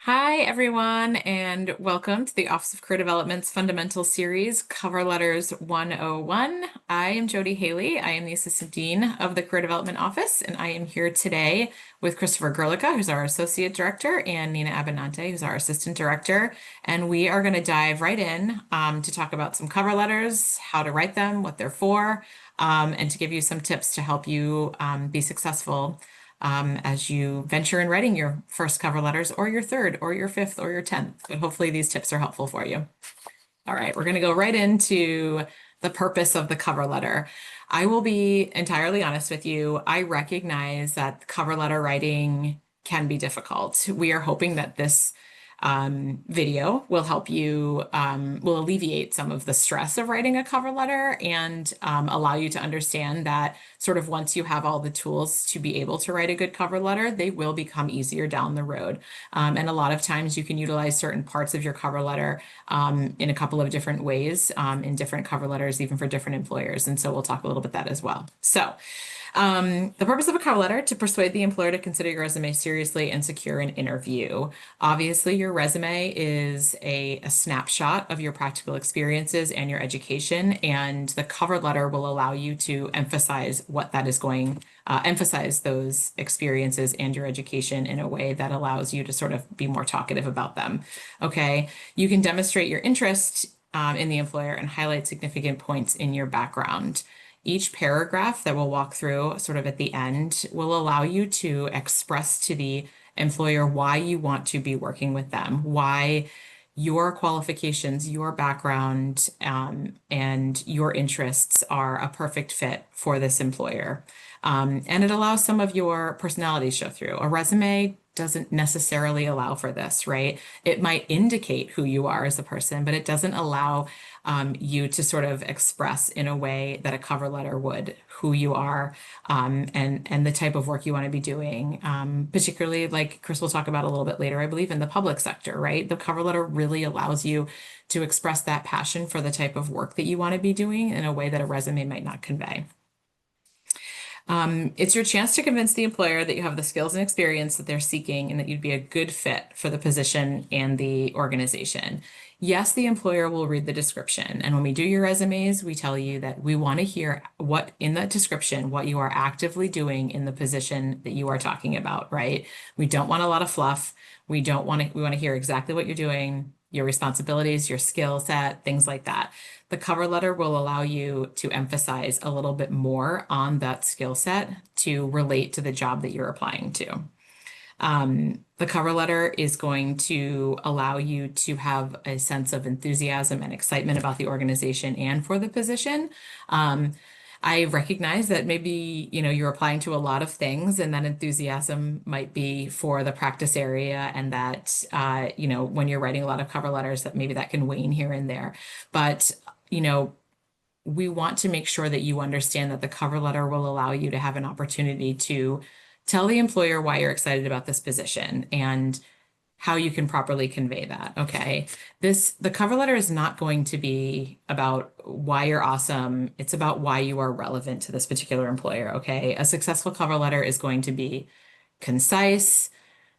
Hi, everyone, and welcome to the Office of Career Development's Fundamental Series, Cover Letters 101. I am Jody Haley. I am the Assistant Dean of the Career Development Office, and I am here today with Christopher Gerlicka, who's our Associate Director, and Nina Abinante, who's our Assistant Director. And we are going to dive right in to talk about some cover letters, how to write them, what they're for, and to give you some tips to help you be successful as you venture in writing your first cover letters or your third or your fifth or your 10th. But hopefully these tips are helpful for you. All right, we're going to go right into the purpose of the cover letter. I will be entirely honest with you. I recognize that cover letter writing can be difficult. We are hoping that this video will help you, will alleviate some of the stress of writing a cover letter and allow you to understand that sort of once you have all the tools to be able to write a good cover letter, they will become easier down the road. And a lot of times you can utilize certain parts of your cover letter in a couple of different ways in different cover letters, even for different employers. And so we'll talk a little bit that as well. So the purpose of a cover letter to persuade the employer to consider your resume seriously and secure an interview. Obviously, your resume is a snapshot of your practical experiences and your education, and the cover letter will allow you to emphasize what that is going, emphasize those experiences and your education in a way that allows you to sort of be more talkative about them. Okay, you can demonstrate your interest in the employer and highlight significant points in your background. Each paragraph that we'll walk through sort of at the end will allow you to express to the employer why you want to be working with them, why your qualifications, your background, and your interests are a perfect fit for this employer. And it allows some of your personality to show through. A resume doesn't necessarily allow for this, right? It might indicate who you are as a person, but it doesn't allow you to sort of express in a way that a cover letter would who you are and the type of work you want to be doing. Particularly, like Chris will talk about a little bit later, I believe, in the public sector, right? The cover letter really allows you to express that passion for the type of work that you want to be doing in a way that a resume might not convey. It's your chance to convince the employer that you have the skills and experience that they're seeking and that you'd be a good fit for the position and the organization. Yes, the employer will read the description. And when we do your resumes, we tell you that we want to hear what in that description, what you are actively doing in the position that you are talking about, right? We don't want a lot of fluff. We want to hear exactly what you're doing, your responsibilities, your skill set, things like that. The cover letter will allow you to emphasize a little bit more on that skill set to relate to the job that you're applying to. The cover letter is going to allow you to have a sense of enthusiasm and excitement about the organization and for the position. I recognize that maybe, you're applying to a lot of things and that enthusiasm might be for the practice area and that, when you're writing a lot of cover letters, that maybe that can wane here and there. But, we want to make sure that you understand that the cover letter will allow you to have an opportunity to tell the employer why you're excited about this position and how you can properly convey that. Okay. The cover letter is not going to be about why you're awesome. It's about why you are relevant to this particular employer. Okay. A successful cover letter is going to be concise,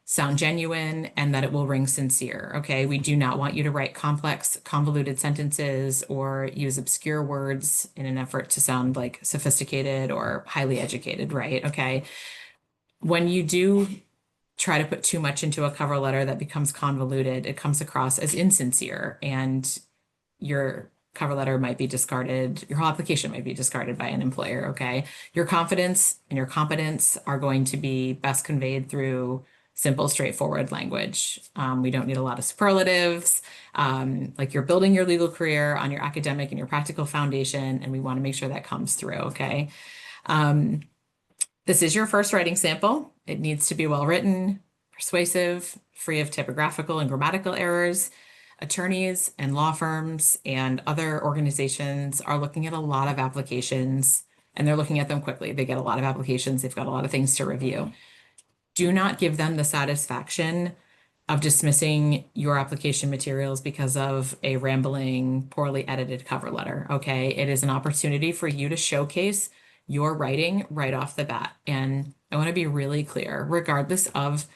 sound genuine, and that it will ring sincere. Okay. We do not want you to write complex, convoluted sentences or use obscure words in an effort to sound like sophisticated or highly educated, right? Okay. When you do try to put too much into a cover letter that becomes convoluted, it comes across as insincere and your cover letter might be discarded, your whole application might be discarded by an employer, okay? Your confidence and your competence are going to be best conveyed through simple, straightforward language. We don't need a lot of superlatives. Like you're building your legal career on your academic and your practical foundation, and we want to make sure that comes through, okay? This is your first writing sample. It needs to be well written, persuasive, free of typographical and grammatical errors. Attorneys and law firms and other organizations are looking at a lot of applications and they're looking at them quickly. They get a lot of applications, they've got a lot of things to review. Do not give them the satisfaction of dismissing your application materials because of a rambling, poorly edited cover letter, okay? It is an opportunity for you to showcase your writing right off the bat. And I want to be really clear, regardless of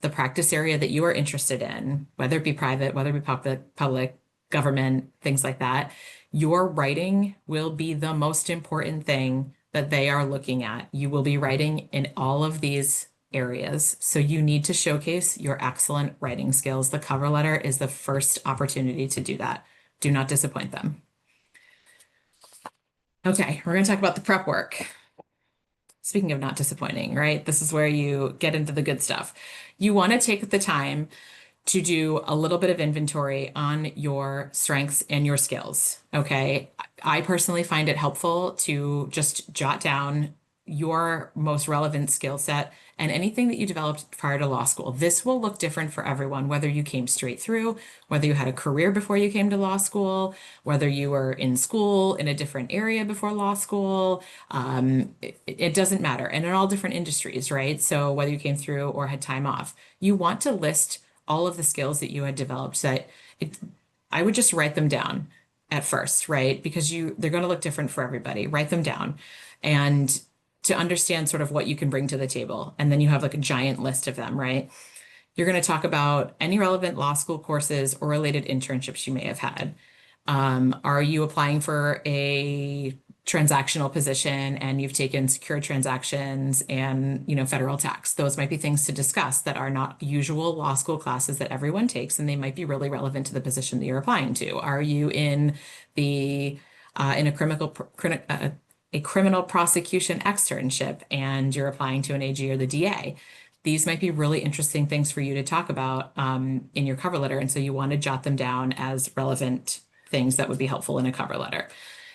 the practice area that you are interested in, whether it be private, whether it be public, government, things like that, your writing will be the most important thing that they are looking at. You will be writing in all of these areas. So you need to showcase your excellent writing skills. The cover letter is the first opportunity to do that. Do not disappoint them. Okay, we're going to talk about the prep work. Speaking of not disappointing, right? This is where you get into the good stuff. You want to take the time to do a little bit of inventory on your strengths and your skills. Okay. I personally find it helpful to just jot down your most relevant skill set and anything that you developed prior to law school. This will look different for everyone, whether you came straight through, whether you had a career before you came to law school, whether you were in school in a different area before law school. It doesn't matter. And in all different industries, right? So whether you came through or had time off, you want to list all of the skills that you had developed. I would just write them down at first, right? Because they're going to look different for everybody. Write them down and to understand sort of what you can bring to the table. And then you have like a giant list of them, right? You're going to talk about any relevant law school courses or related internships you may have had. Are you applying for a transactional position and you've taken secure transactions and, federal tax? Those might be things to discuss that are not usual law school classes that everyone takes, and they might be really relevant to the position that you're applying to. Are you in a criminal prosecution externship and you're applying to an AG or the DA? These might be really interesting things for you to talk about in your cover letter. And so you want to jot them down as relevant things that would be helpful in a cover letter.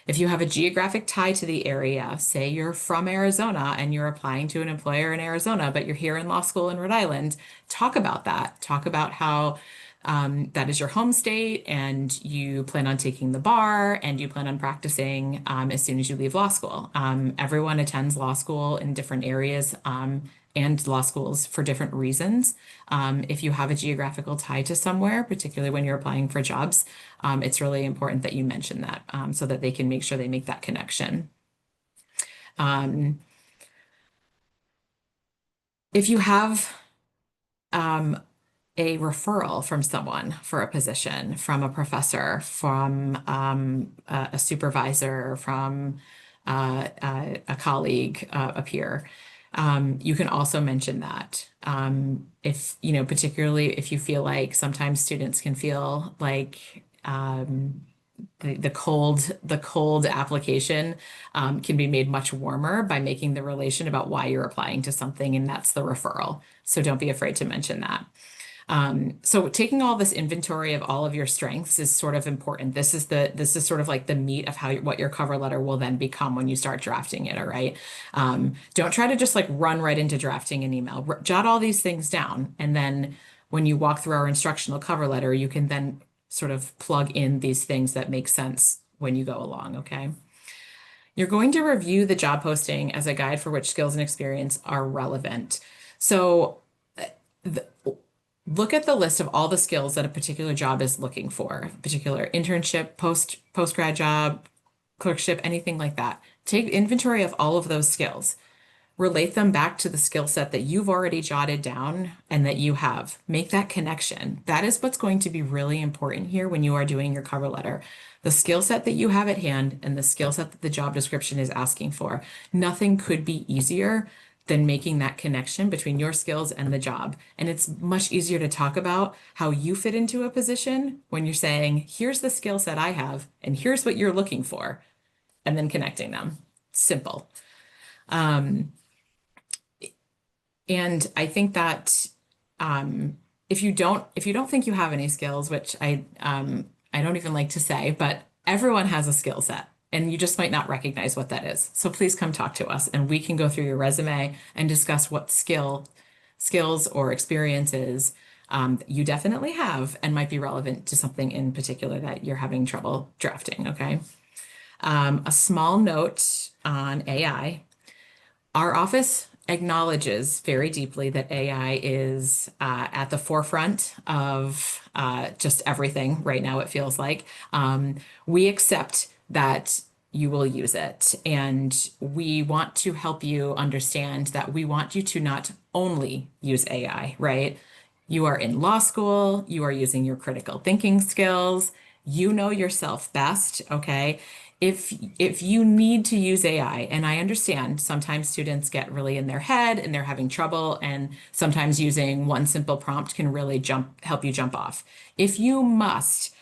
If you have a geographic tie to the area, say you're from Arizona and you're applying to an employer in Arizona, but you're here in law school in Rhode Island, talk about that. Talk about how that is your home state and you plan on taking the bar and you plan on practicing as soon as you leave law school. Everyone attends law school in different areas and law schools for different reasons. If you have a geographical tie to somewhere, particularly when you're applying for jobs, it's really important that you mention that so that they can make sure they make that connection. If you have a referral from someone for a position, from a professor, from a supervisor, from a colleague, a peer, you can also mention that. Particularly if you feel like sometimes students can feel like the cold application can be made much warmer by making the relation about why you're applying to something, and that's the referral. So don't be afraid to mention that. So taking all this inventory of all of your strengths is sort of important. This is sort of like the meat of what your cover letter will then become when you start drafting it. All right. Don't try to just like run right into drafting an email. Jot all these things down. And then when you walk through our instructional cover letter, you can then sort of plug in these things that make sense when you go along. Okay. You're going to review the job posting as a guide for which skills and experience are relevant. So look at the list of all the skills that a particular job is looking for, particular internship, post-grad job, clerkship, anything like that. Take inventory of all of those skills. Relate them back to the skill set that you've already jotted down and that you have. Make that connection. That is what's going to be really important here when you are doing your cover letter. The skill set that you have at hand and the skill set that the job description is asking for. Nothing could be easier than making that connection between your skills and the job. And it's much easier to talk about how you fit into a position when you're saying, here's the skill set I have, and here's what you're looking for, and then connecting them. Simple. And I think that if you don't think you have any skills, which I don't even like to say, but everyone has a skill set. And you just might not recognize what that is. So please come talk to us and we can go through your resume and discuss what skills or experiences you definitely have and might be relevant to something in particular that you're having trouble drafting, okay? A small note on AI. Our office acknowledges very deeply that AI is at the forefront of just everything right now, it feels like. We accept that you will use it. And we want to help you understand that we want you to not only use AI, right? You are in law school, you are using your critical thinking skills, you know yourself best, okay? If you need to use AI, and I understand sometimes students get really in their head and they're having trouble, and sometimes using one simple prompt can really help you jump off. If you must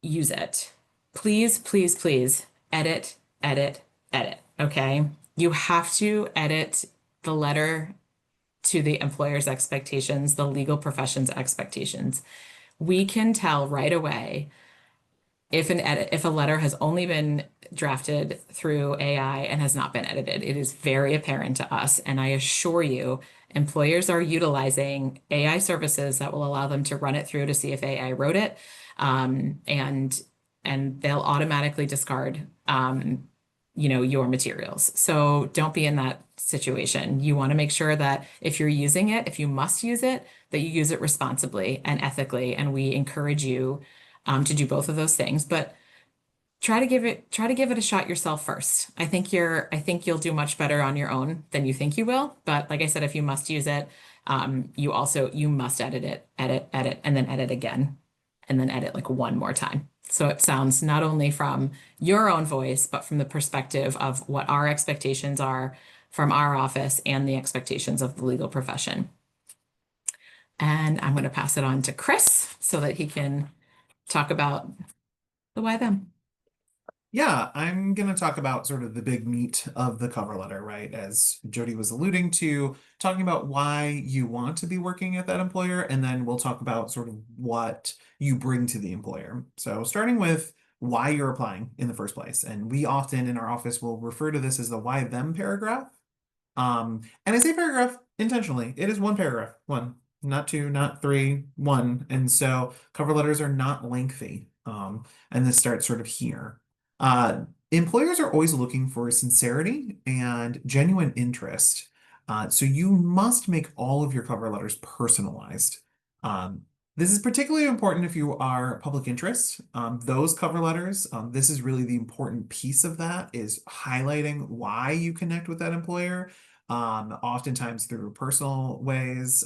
use it, please, please, please edit, edit, edit, okay? You have to edit the letter to the employer's expectations, the legal profession's expectations. We can tell right away if a letter has only been drafted through AI and has not been edited. It is very apparent to us. And I assure you, employers are utilizing AI services that will allow them to run it through to see if AI wrote it. Um, and and they'll automatically discard your materials. So don't be in that situation. You want to make sure that if you're using it, if you must use it, that you use it responsibly and ethically. And we encourage you to do both of those things. But try to give it a shot yourself first. I think you'll do much better on your own than you think you will. But like I said, if you must use it, you must edit it, edit, and then edit again, and then edit like one more time. So it sounds not only from your own voice, but from the perspective of what our expectations are from our office and the expectations of the legal profession. And I'm going to pass it on to Chris so that he can talk about the why them. Yeah, I'm going to talk about sort of the big meat of the cover letter, right? As Jody was alluding to, talking about why you want to be working at that employer, and then we'll talk about sort of what you bring to the employer. So, starting with why you're applying in the first place. And we often in our office will refer to this as the why them paragraph. And I say paragraph intentionally. It is one paragraph, one, not two, not three, one. And so cover letters are not lengthy. And this starts sort of here. Employers are always looking for sincerity and genuine interest. So you must make all of your cover letters personalized. Um, this is particularly important if you are public interest. Those cover letters, this is really the important piece of that is highlighting why you connect with that employer, oftentimes through personal ways.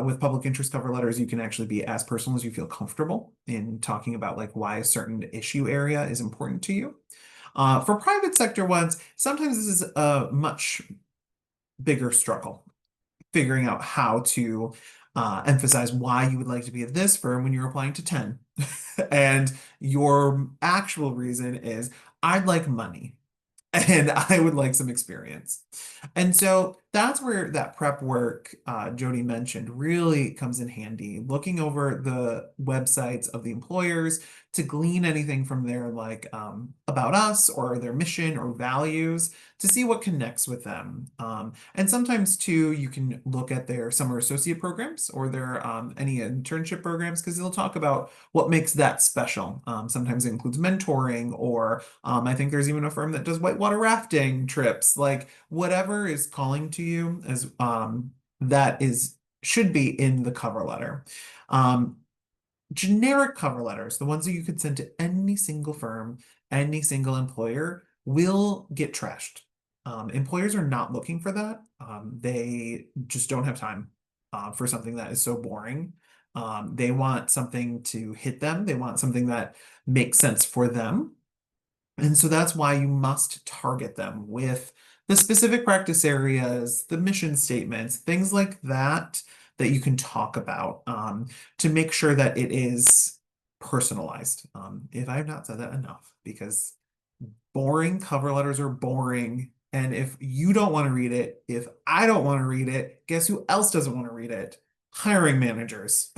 With public interest cover letters, you can actually be as personal as you feel comfortable in talking about like why a certain issue area is important to you. For private sector ones, sometimes this is a much bigger struggle, figuring out how to emphasize why you would like to be at this firm when you're applying to 10. And your actual reason is, I'd like money and I would like some experience. And so that's where that prep work Jody mentioned really comes in handy, looking over the websites of the employers to glean anything from their like about us or their mission or values to see what connects with them. And sometimes too, you can look at their summer associate programs or their any internship programs because they'll talk about what makes that special. Sometimes it includes mentoring or I think there's even a firm that does whitewater rafting trips, like whatever is calling to you as that is should be in the cover letter. Um, Generic cover letters, the ones that you could send to any single firm, any single employer, will get trashed. Employers are not looking for that. They just don't have time for something that is so boring. They want something to hit them. They want something that makes sense for them. And so that's why you must target them with the specific practice areas, the mission statements, things like that, that you can talk about to make sure that it is personalized. If I have not said that enough, because boring cover letters are boring. And if you don't want to read it, if I don't want to read it, guess who else doesn't want to read it? Hiring managers.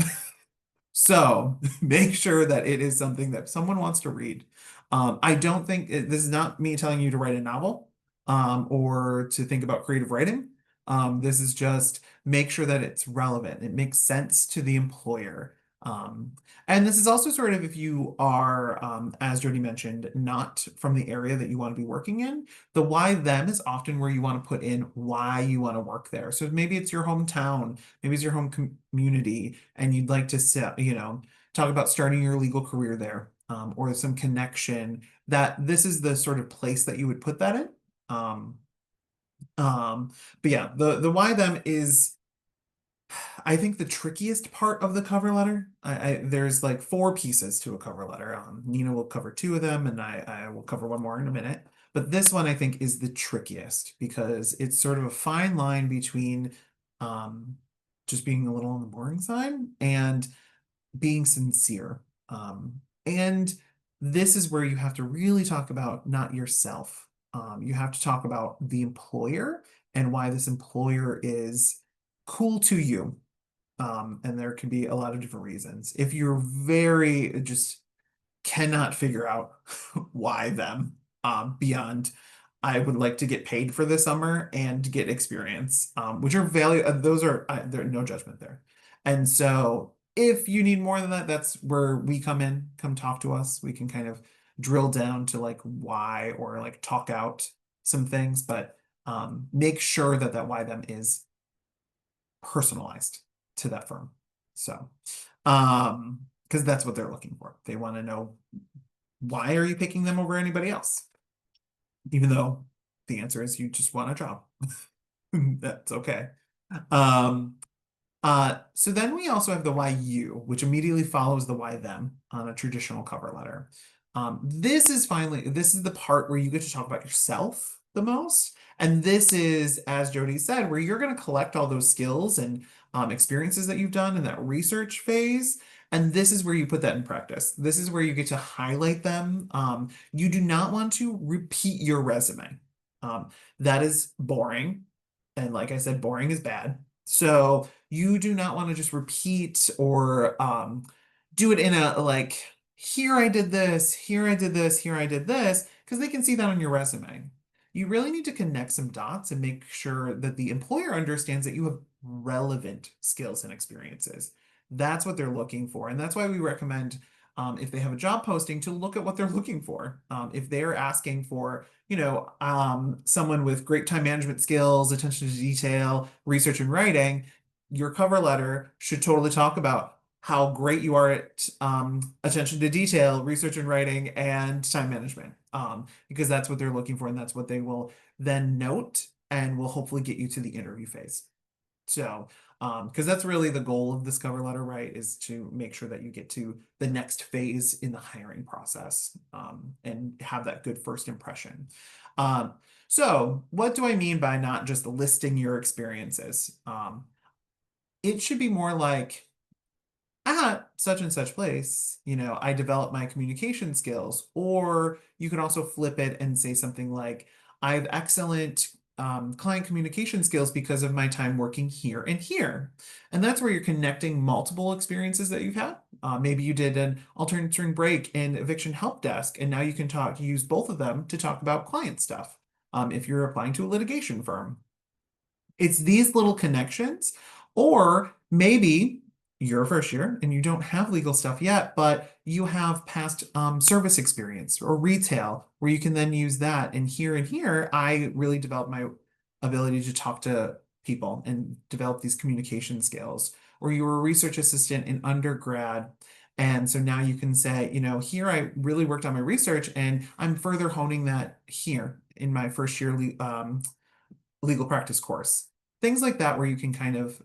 So make sure that it is something that someone wants to read. I don't think this is not me telling you to write a novel or to think about creative writing. This is just make sure that it's relevant. It makes sense to the employer. Um, and this is also sort of if you are, as Jody mentioned, not from the area that you want to be working in, the why them is often where you want to put in why you want to work there. So maybe it's your hometown, maybe it's your home community, and you'd like to set, talk about starting your legal career there. or some connection, that this is the sort of place that you would put that in. Um, but yeah, the why them is, I think, the trickiest part of the cover letter. There's like four pieces to a cover letter. Nina will cover two of them, and I will cover one more in a minute. But this one I think is the trickiest because it's sort of a fine line between um, just being a little on the boring side and being sincere. And this is where you have to really talk about not yourself. You have to talk about the employer and why this employer is cool to you. And there can be a lot of different reasons. If you're very just cannot figure out why them, beyond I would like to get paid for the summer and get experience, which are value. Those are there no judgment there. And so if you need more than that, that's where we come in. Come talk to us. We can kind of drill down to like why, or like talk out some things, but make sure that that why them is personalized to that firm. So, because that's what they're looking for. They want to know, why are you picking them over anybody else? Even though the answer is you just want a job. That's okay. Um, so then we also have the why you, which immediately follows the why them on a traditional cover letter. This is the part where you get to talk about yourself the most. And this is, as Jody said, where you're going to collect all those skills and experiences that you've done in that research phase. And this is where you put that in practice. This is where you get to highlight them. You do not want to repeat your resume. That is boring. And like I said, boring is bad. So you do not want to just repeat or do it in a like, here I did this, here I did this, here I did this, because they can see that on your resume. You really need to connect some dots and make sure that the employer understands that you have relevant skills and experiences. That's what they're looking for. And that's why we recommend, if they have a job posting, to look at what they're looking for. If they're asking for, someone with great time management skills, attention to detail, research and writing, your cover letter should totally talk about how great you are at attention to detail, research and writing, and time management, because that's what they're looking for, and that's what they will then note and will hopefully get you to the interview phase. So, because that's really the goal of this cover letter, right, is to make sure that you get to the next phase in the hiring process, and have that good first impression. So what do I mean by not just listing your experiences? It should be more like, at such and such place, I developed my communication skills. Or you can also flip it and say something like, I have excellent client communication skills because of my time working here and here. And that's where you're connecting multiple experiences that you've had. Maybe you did an alternate spring break and eviction help desk, and now you can use both of them to talk about client stuff. If you're applying to a litigation firm, it's these little connections. Or maybe you're a first year and you don't have legal stuff yet, but you have past service experience or retail, where you can then use that. And here, I really developed my ability to talk to people and develop these communication skills. Or you were a research assistant in undergrad. And so now you can say, here I really worked on my research, and I'm further honing that here in my first year legal practice course. Things like that, where you can kind of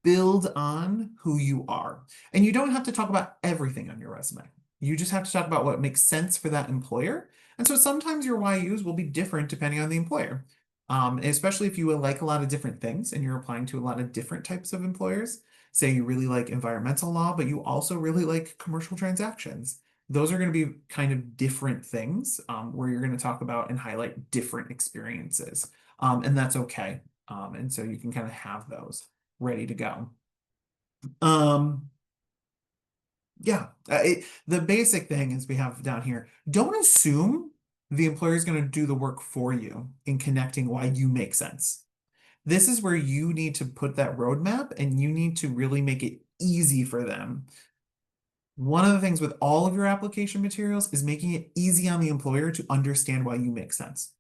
build on who you are. And you don't have to talk about everything on your resume. You just have to talk about what makes sense for that employer. And so sometimes your YUs will be different depending on the employer. Especially if you like a lot of different things and you're applying to a lot of different types of employers. Say you really like environmental law, but you also really like commercial transactions. Those are going to be kind of different things, where you're going to talk about and highlight different experiences. And that's okay. And so you can kind of have those ready to go. Yeah, the basic thing is we have down here, don't assume the employer is going to do the work for you in connecting why you make sense. This is where you need to put that roadmap, and you need to really make it easy for them. One of the things with all of your application materials is making it easy on the employer to understand why you make sense.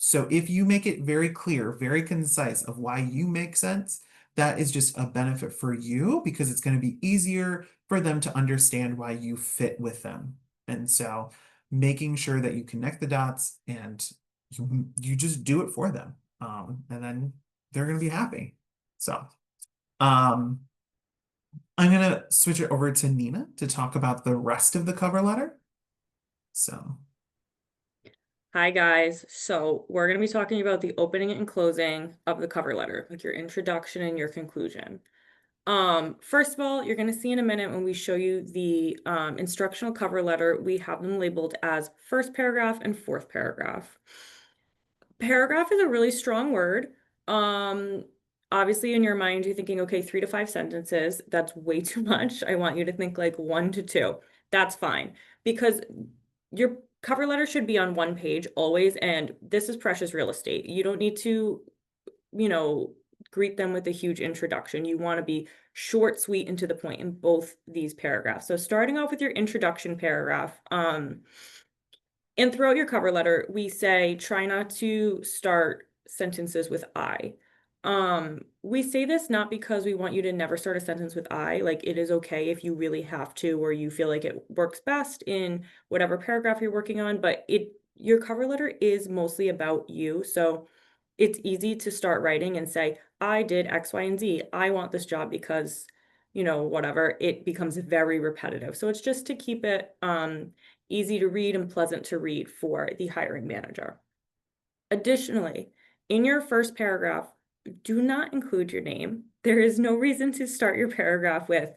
So if you make it very clear, very concise of why you make sense, that is just a benefit for you because it's going to be easier for them to understand why you fit with them. And so making sure that you connect the dots and you just do it for them. And then they're going to be happy. So, um, I'm going to switch it over to Nina to talk about the rest of the cover letter. So, Hi guys. So we're going to be talking about the opening and closing of the cover letter, like your introduction and your conclusion. First of all, you're going to see in a minute when we show you the instructional cover letter, we have them labeled as first paragraph and fourth paragraph. Paragraph is a really strong word. Obviously in your mind, you're thinking, okay, 3 to 5 sentences. That's way too much. I want you to think like 1 to 2. That's fine because your cover letter should be on 1 page always, and this is precious real estate. You don't need to, greet them with a huge introduction. You want to be short, sweet, and to the point in both these paragraphs. So starting off with your introduction paragraph, and throughout your cover letter, we say try not to start sentences with I. We say this not because we want you to never start a sentence with I, like it is okay if you really have to or you feel like it works best in whatever paragraph you're working on, but your cover letter is mostly about you. So it's easy to start writing and say, I did X, Y, and Z. I want this job because, whatever. It becomes very repetitive. So it's just to keep it easy to read and pleasant to read for the hiring manager. Additionally, in your first paragraph, do not include your name. There is no reason to start your paragraph with,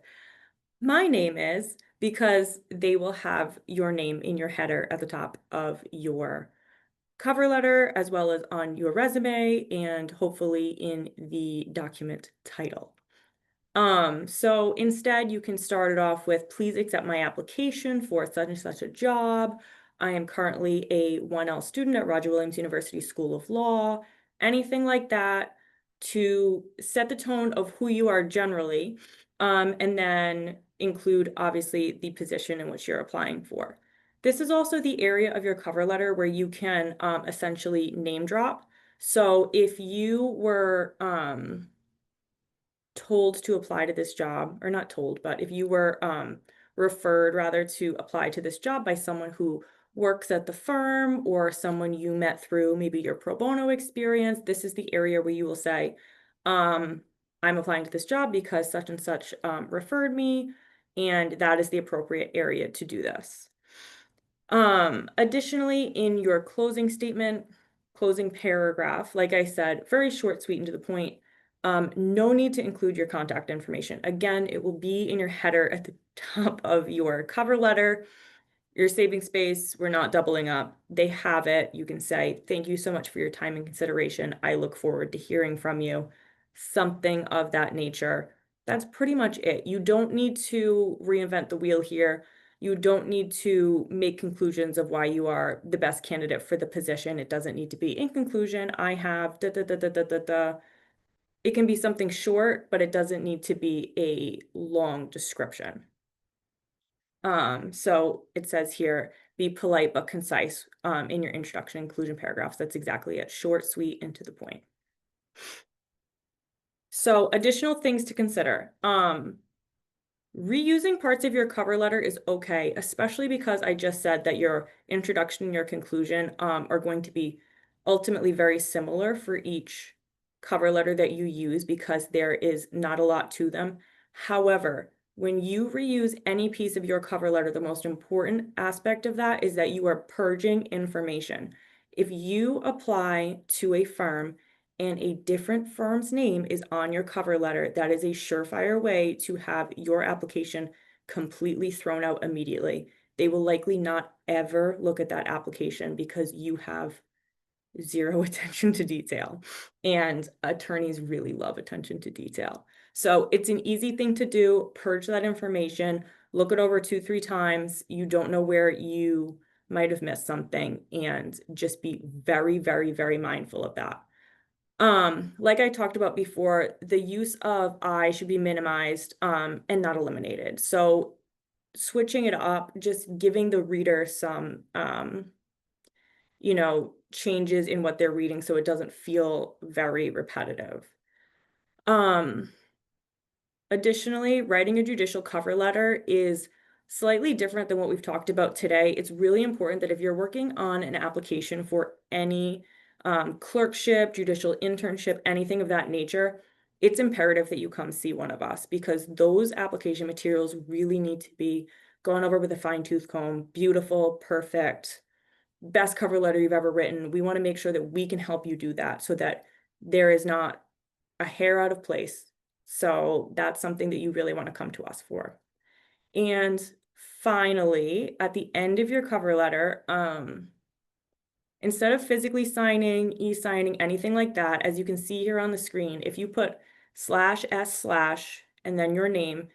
my name is, because they will have your name in your header at the top of your cover letter, as well as on your resume and hopefully in the document title. So instead you can start it off with, please accept my application for such and such a job. I am currently a 1L student at Roger Williams University School of Law, anything like that to set the tone of who you are generally, and then include obviously the position in which you're applying for. This is also the area of your cover letter where you can essentially name drop. So if you were told to apply to this job, or not told, but if you were referred rather to apply to this job by someone who works at the firm or someone you met through maybe your pro bono experience, this is the area where you will say, I'm applying to this job because such and such referred me, and that is the appropriate area to do this. Additionally, in your closing statement, closing paragraph, like I said, very short, sweet, and to the point. No need to include your contact information. Again, it will be in your header at the top of your cover letter. You're saving space. We're not doubling up. They have it. You can say, thank you so much for your time and consideration. I look forward to hearing from you. Something of that nature. That's pretty much it. You don't need to reinvent the wheel here. You don't need to make conclusions of why you are the best candidate for the position. It doesn't need to be, in conclusion, I have da da da da da da da. It can be something short, but it doesn't need to be a long description. So it says here, be polite but concise in your introduction and conclusion paragraphs. That's exactly it. Short, sweet, and to the point. So additional things to consider. Reusing parts of your cover letter is okay, especially because I just said that your introduction and your conclusion are going to be ultimately very similar for each cover letter that you use because there is not a lot to them. However, when you reuse any piece of your cover letter, the most important aspect of that is that you are purging information. If you apply to a firm and a different firm's name is on your cover letter, that is a surefire way to have your application completely thrown out immediately. They will likely not ever look at that application because you have zero attention to detail. And attorneys really love attention to detail. So it's an easy thing to do. Purge that information, look it over 2-3 times. You don't know where you might have missed something, and just be very, very, very mindful of that. Like I talked about before, the use of I should be minimized and not eliminated. So switching it up, just giving the reader some changes in what they're reading so it doesn't feel very repetitive. Additionally, writing a judicial cover letter is slightly different than what we've talked about today. It's really important that if you're working on an application for any clerkship, judicial internship, anything of that nature, it's imperative that you come see one of us because those application materials really need to be gone over with a fine-tooth comb, beautiful, perfect, best cover letter you've ever written. We want to make sure that we can help you do that so that there is not a hair out of place. So that's something that you really want to come to us for. And finally, at the end of your cover letter, instead of physically signing, e-signing, anything like that, as you can see here on the screen, if you put /s/ and then your name,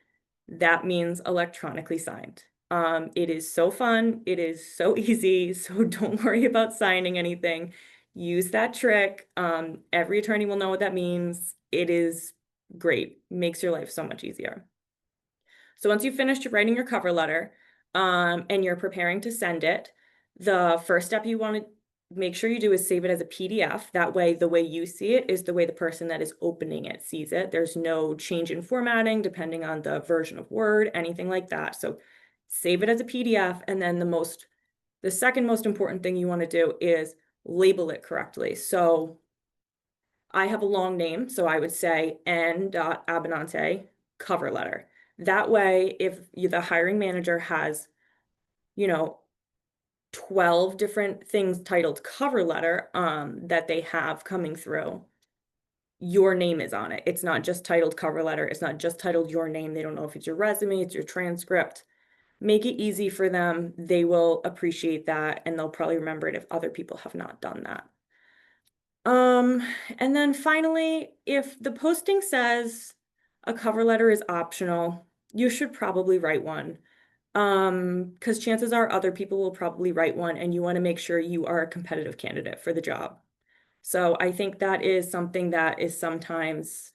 that means electronically signed. It is so fun. It is so easy. So don't worry about signing anything. Use that trick. Every attorney will know what that means. It is great. Makes your life so much easier. So once you've finished writing your cover letter, and you're preparing to send it, the first step you want to make sure you do is save it as a PDF. That way, the way you see it is the way the person that is opening it sees it. There's no change in formatting depending on the version of Word, anything like that. So save it as a PDF. And then the second most important thing you want to do is label it correctly. So I have a long name, so I would say N.Abenante cover letter. That way, if the hiring manager has, 12 different things titled cover letter that they have coming through, your name is on it. It's not just titled cover letter. It's not just titled your name. They don't know if it's your resume, it's your transcript. Make it easy for them. They will appreciate that, and they'll probably remember it if other people have not done that. And then finally, if the posting says a cover letter is optional, you should probably write one. Because chances are other people will probably write one, and you want to make sure you are a competitive candidate for the job. So I think that is something that is sometimes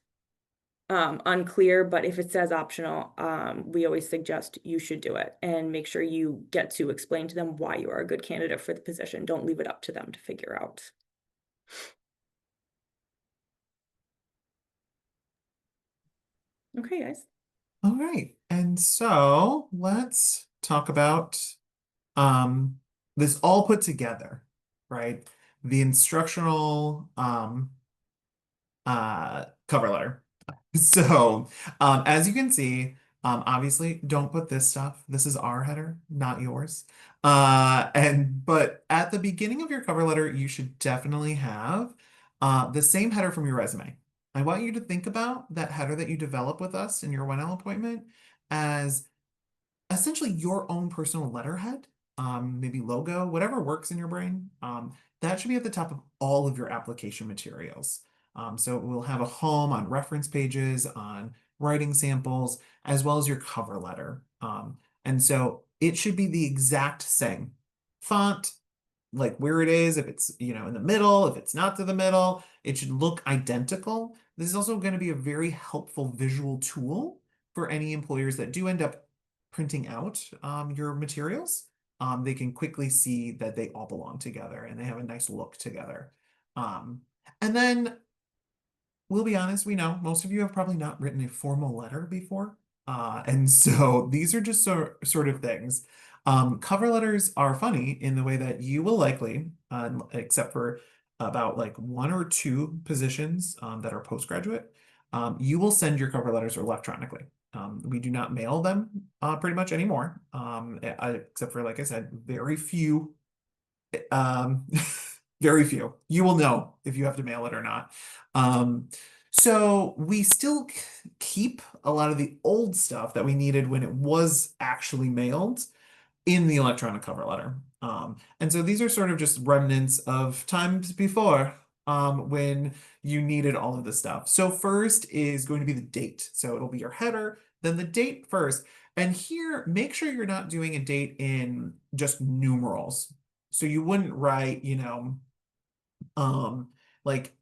unclear, but if it says optional, we always suggest you should do it and make sure you get to explain to them why you are a good candidate for the position. Don't leave it up to them to figure out. Okay, guys. All right. And so let's talk about this all put together, right? The instructional cover letter. So as you can see, obviously don't put this stuff. This is our header, not yours. But at the beginning of your cover letter, you should definitely have the same header from your resume. I want you to think about that header that you develop with us in your 1L appointment as essentially your own personal letterhead, maybe logo, whatever works in your brain. That should be at the top of all of your application materials. So we'll have a home on reference pages, on writing samples, as well as your cover letter. And so it should be the exact same font, like where it is, if it's, in the middle, if it's not to the middle, it should look identical. This is also going to be a very helpful visual tool for any employers that do end up printing out your materials. They can quickly see that they all belong together and they have a nice look together. And then we'll be honest, we know most of you have probably not written a formal letter before. And so these are just sort of things. Cover letters are funny in the way that you will likely, except for about like 1 or 2 positions that are postgraduate, you will send your cover letters electronically. We do not mail them pretty much anymore, except for, like I said, very few. Very few. You will know if you have to mail it or not. So we still keep a lot of the old stuff that we needed when it was actually mailed in the electronic cover letter. And so these are sort of just remnants of times before when you needed all of this stuff. So first is going to be the date. So it'll be your header, then the date first. And here, make sure you're not doing a date in just numerals. So you wouldn't write, like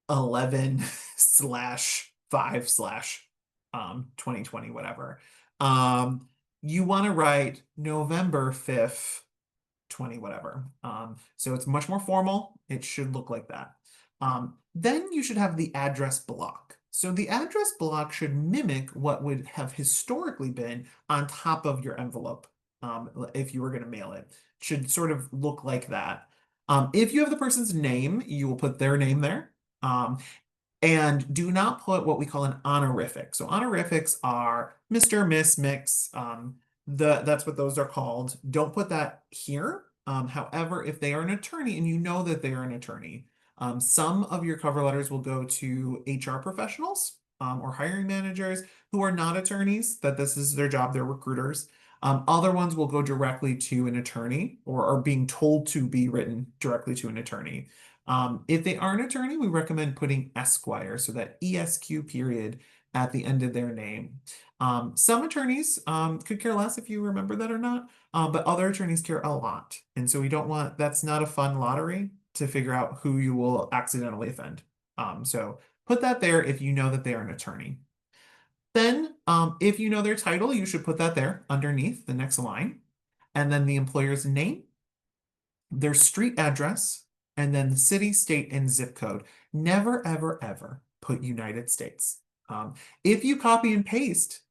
11/5/2020, whatever. You want to write November 5th, 20 whatever. So it's much more formal. It should look like that. Then you should have the address block. So the address block should mimic what would have historically been on top of your envelope. If you were going to mail it, should sort of look like that. If you have the person's name, you will put their name there. And do not put what we call an honorific. So honorifics are Mr., Miss, Mix. That's what those are called. Don't put that here. However, if they are an attorney and you know that they are an attorney, some of your cover letters will go to HR professionals or hiring managers who are not attorneys, that this is their job, they're recruiters. Other ones will go directly to an attorney or are being told to be written directly to an attorney. If they are an attorney, we recommend putting Esquire, so that ESQ period at the end of their name. Some attorneys could care less if you remember that or not, but other attorneys care a lot. And so we don't want, that's not a fun lottery to figure out who you will accidentally offend. So put that there if you know that they are an attorney. Then, if you know their title, you should put that there underneath the next line. And then the employer's name, their street address, and then the city, state, and zip code. Never, ever, ever put United States. If you copy and paste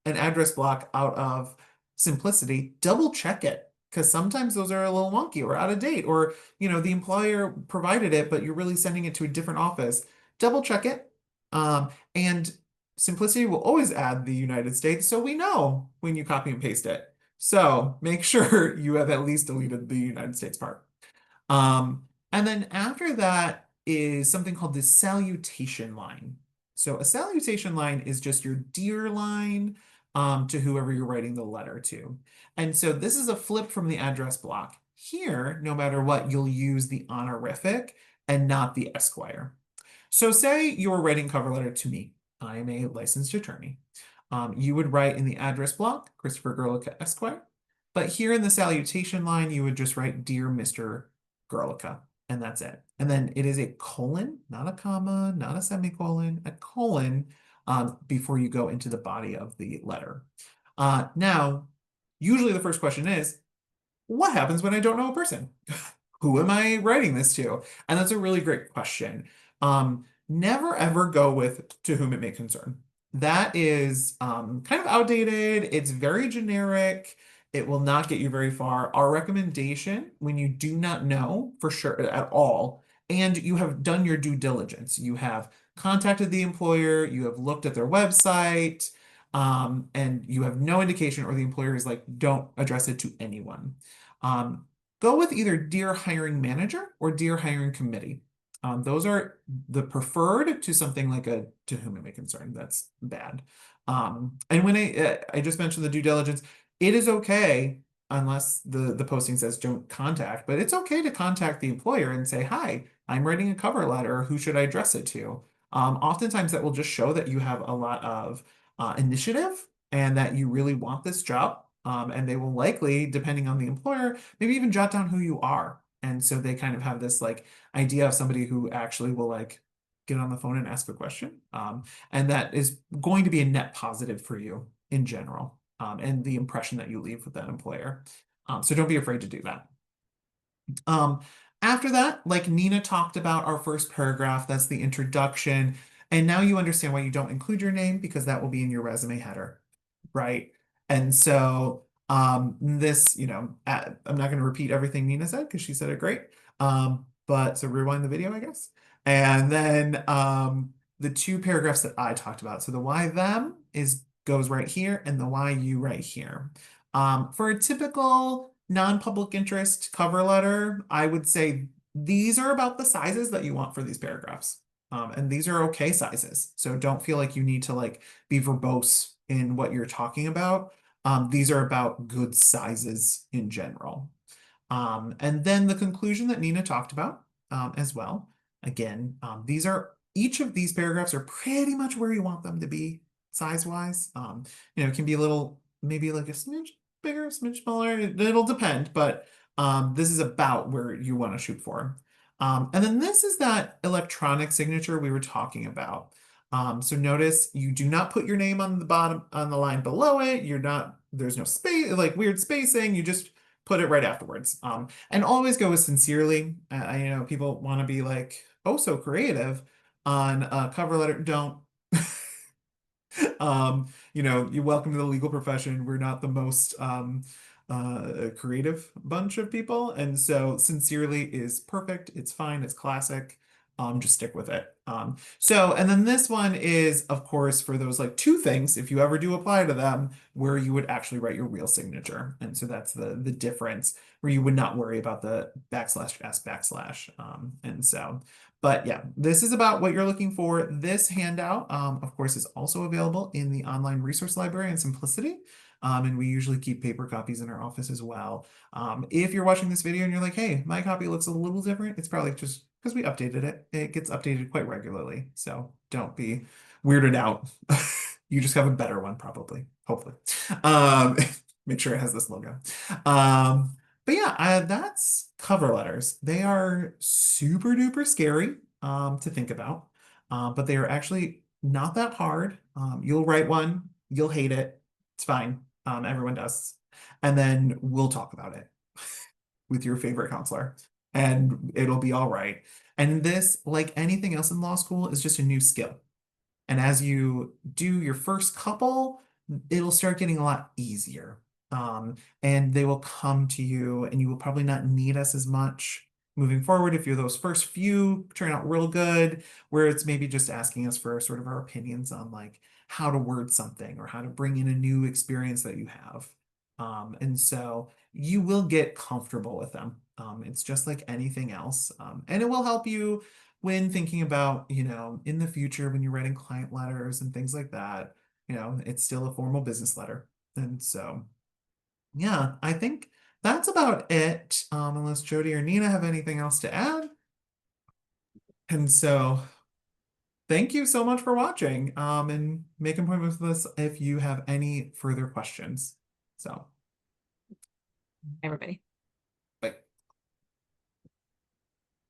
an address block out of Simplicity, double check it, because sometimes those are a little wonky or out of date, or the employer provided it, but you're really sending it to a different office. Double check it. And Simplicity will always add the United States, so we know when you copy and paste it. So make sure you have at least deleted the United States part. And then after that is something called the salutation line. So a salutation line is just your dear line to whoever you're writing the letter to. And so this is a flip from the address block. Here, no matter what, you'll use the honorific and not the Esquire. So say you're writing cover letter to me. I'm a licensed attorney. You would write in the address block, Christopher Gerlica, Esquire. But here in the salutation line, you would just write, Dear Mr. Gerlica, and that's it. And then it is a colon, not a comma, not a semicolon, a colon before you go into the body of the letter. Now, usually the first question is, what happens when I don't know a person? Who am I writing this to? And that's a really great question. Never ever go with to whom it may concern. That is kind of outdated. It's very generic. It will not get you very far. Our recommendation, when you do not know for sure at all, and you have done your due diligence, you have contacted the employer, you have looked at their website, and you have no indication, or the employer is like, don't address it to anyone. Go with either Dear Hiring Manager or Dear Hiring Committee. Those are the preferred to something like a to whom it may concern. That's bad. And when I just mentioned the due diligence, it is okay unless the posting says don't contact, but it's okay to contact the employer and say, hi, I'm writing a cover letter. Who should I address it to? Oftentimes that will just show that you have a lot of initiative and that you really want this job. And they will likely, depending on the employer, maybe even jot down who you are. And so they kind of have this like idea of somebody who actually will like get on the phone and ask a question. And that is going to be a net positive for you in general, and the impression that you leave with that employer. So don't be afraid to do that. After that, like Nina talked about, our first paragraph, that's the introduction. And now you understand why you don't include your name, because that will be in your resume header, right? And so this, I'm not going to repeat everything Nina said because she said it great. But so rewind the video, I guess. And then the two paragraphs that I talked about. So the why them goes right here, and the why you right here. For a typical non-public interest cover letter, I would say these are about the sizes that you want for these paragraphs. And these are okay sizes. So don't feel like you need to like be verbose in what you're talking about. These are about good sizes in general. And then the conclusion that Nina talked about as well. Again, each of these paragraphs are pretty much where you want them to be size-wise. It can be a little, maybe like a smidge bigger, a smidge smaller. It'll depend, but this is about where you want to shoot for. And then this is that electronic signature we were talking about. So notice you do not put your name on the bottom, on the line below it. There's no space, like weird spacing. You just put it right afterwards. And always go with sincerely. You know, people want to be like, oh, so creative on a cover letter. Don't. You know, you're welcome to the legal profession. We're not the most creative bunch of people, and so sincerely is perfect. It's fine. It's classic. Just stick with it. So, and then this one is, of course, for those like two things, if you ever do apply to them, where you would actually write your real signature. And so that's the difference where you would not worry about the \s\. And so, but yeah, this is about what you're looking for. This handout, of course, is also available in the online resource library in Simplicity. And we usually keep paper copies in our office as well. If you're watching this video and you're like, hey, my copy looks a little different, it's probably just because we updated it. It gets updated quite regularly. So don't be weirded out. You just have a better one, probably, hopefully. Um, Make sure it has this logo. But yeah, that's cover letters. They are super duper scary to think about, but they are actually not that hard. You'll write one, you'll hate it. It's fine. Everyone does. And then we'll talk about it with your favorite counselor, and it'll be all right. And this, like anything else in law school, is just a new skill. And as you do your first couple, it'll start getting a lot easier. And they will come to you, and you will probably not need us as much moving forward if you're those first few turn out real good, where it's maybe just asking us for sort of our opinions on like how to word something or how to bring in a new experience that you have. And so you will get comfortable with them. It's just like anything else. And it will help you when thinking about, you know, in the future when you're writing client letters and things like that. You know, it's still a formal business letter. And so, yeah, I think that's about it. Unless Jody or Nina have anything else to add. And so, thank you so much for watching. And make appointments with us if you have any further questions. So. Everybody.